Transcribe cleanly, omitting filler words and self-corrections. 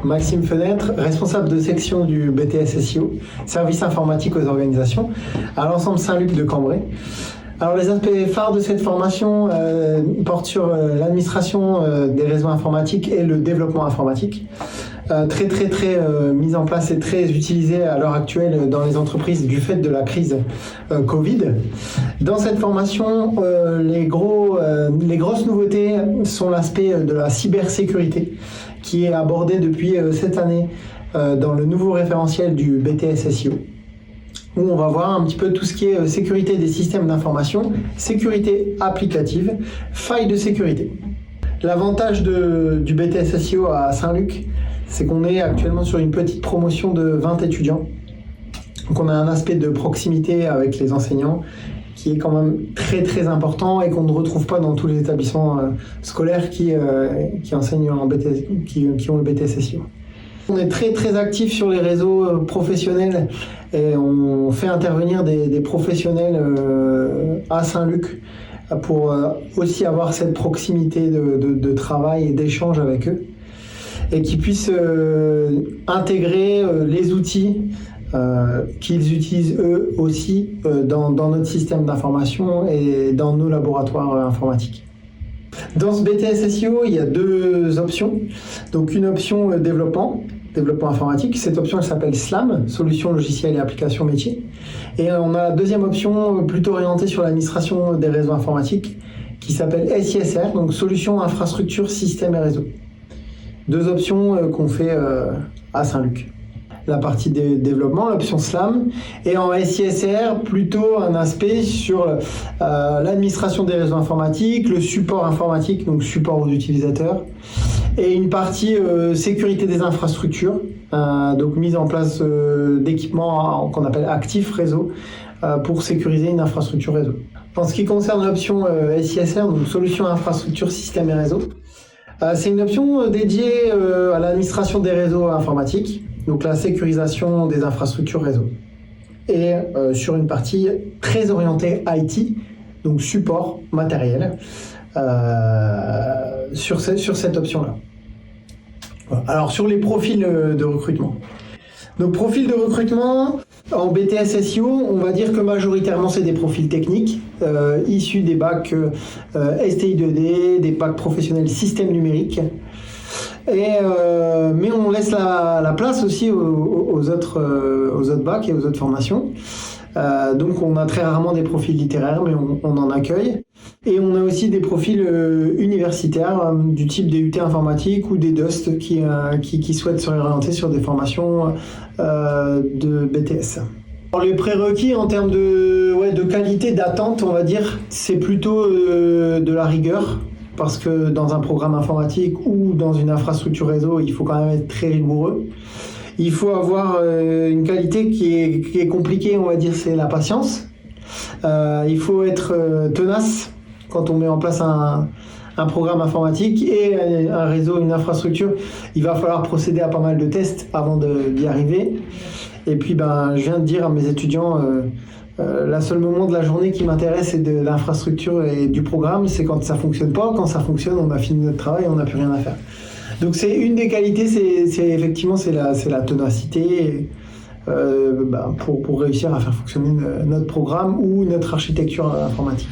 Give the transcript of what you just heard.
Maxime Fenêtre, responsable de section du BTS SEO, service informatique aux organisations, à l'ensemble Saint-Luc de Cambrai. Alors les aspects phares de cette formation portent sur l'administration des réseaux informatiques et le développement informatique. Très mise en place et très utilisée à l'heure actuelle dans les entreprises du fait de la crise Covid. Dans cette formation, les grosses nouveautés sont l'aspect de la cybersécurité qui est abordé depuis cette année dans le nouveau référentiel du BTS SEO, où on va voir un petit peu tout ce qui est sécurité des systèmes d'information, sécurité applicative, failles de sécurité. L'avantage du BTS SEO à Saint-Luc, c'est qu'on est actuellement sur une petite promotion de 20 étudiants. Donc on a un aspect de proximité avec les enseignants qui est quand même très important et qu'on ne retrouve pas dans tous les établissements scolaires qui enseignent en BTS, qui ont le BTS SEO. On est très actif sur les réseaux professionnels et on fait intervenir des professionnels à Saint-Luc pour aussi avoir cette proximité de travail et d'échange avec eux et qui puissent intégrer les outils qu'ils utilisent eux aussi dans notre système d'information et dans nos laboratoires informatiques. Dans ce BTS SEO, il y a deux options. Donc une option développement informatique. Cette option elle s'appelle SLAM, Solutions logicielles et applications métiers. Et on a la deuxième option plutôt orientée sur l'administration des réseaux informatiques qui s'appelle SISR, donc Solutions infrastructures systèmes et réseaux. Deux options qu'on fait à Saint-Luc. La partie des développements, l'option SLAM, et en SISR, plutôt un aspect sur l'administration des réseaux informatiques, le support informatique, donc support aux utilisateurs, et une partie sécurité des infrastructures, donc mise en place d'équipements qu'on appelle actifs réseau, pour sécuriser une infrastructure réseau. En ce qui concerne l'option SISR, donc solutions infrastructure système et réseau, c'est une option dédiée à l'administration des réseaux informatiques, donc la sécurisation des infrastructures réseau. Et sur une partie très orientée IT, donc support matériel, sur cette option-là. Voilà. Alors sur les profils de recrutement. Donc profils de recrutement, en BTS SEO, on va dire que majoritairement c'est des profils techniques, issus des bacs STI 2D, des bacs professionnels système numérique. Mais on laisse la place aussi aux autres bacs et aux autres formations. Donc on a très rarement des profils littéraires, mais on en accueille. Et on a aussi des profils universitaires du type des UT informatique ou des DUST qui souhaitent se réorienter sur des formations de BTS. Alors, les prérequis en termes de qualité d'attente, on va dire, c'est plutôt de la rigueur. Parce que dans un programme informatique ou dans une infrastructure réseau, il faut quand même être très rigoureux. Il faut avoir une qualité qui est compliquée, on va dire, c'est la patience. Il faut être tenace quand on met en place un programme informatique et un réseau, une infrastructure. Il va falloir procéder à pas mal de tests avant d'y arriver. Et puis, je viens de dire à mes étudiants... le seul moment de la journée qui m'intéresse, c'est de l'infrastructure et du programme, c'est quand ça fonctionne pas. Quand ça fonctionne, on a fini notre travail et on n'a plus rien à faire. Donc c'est une des qualités, c'est la ténacité pour réussir à faire fonctionner notre programme ou notre architecture informatique.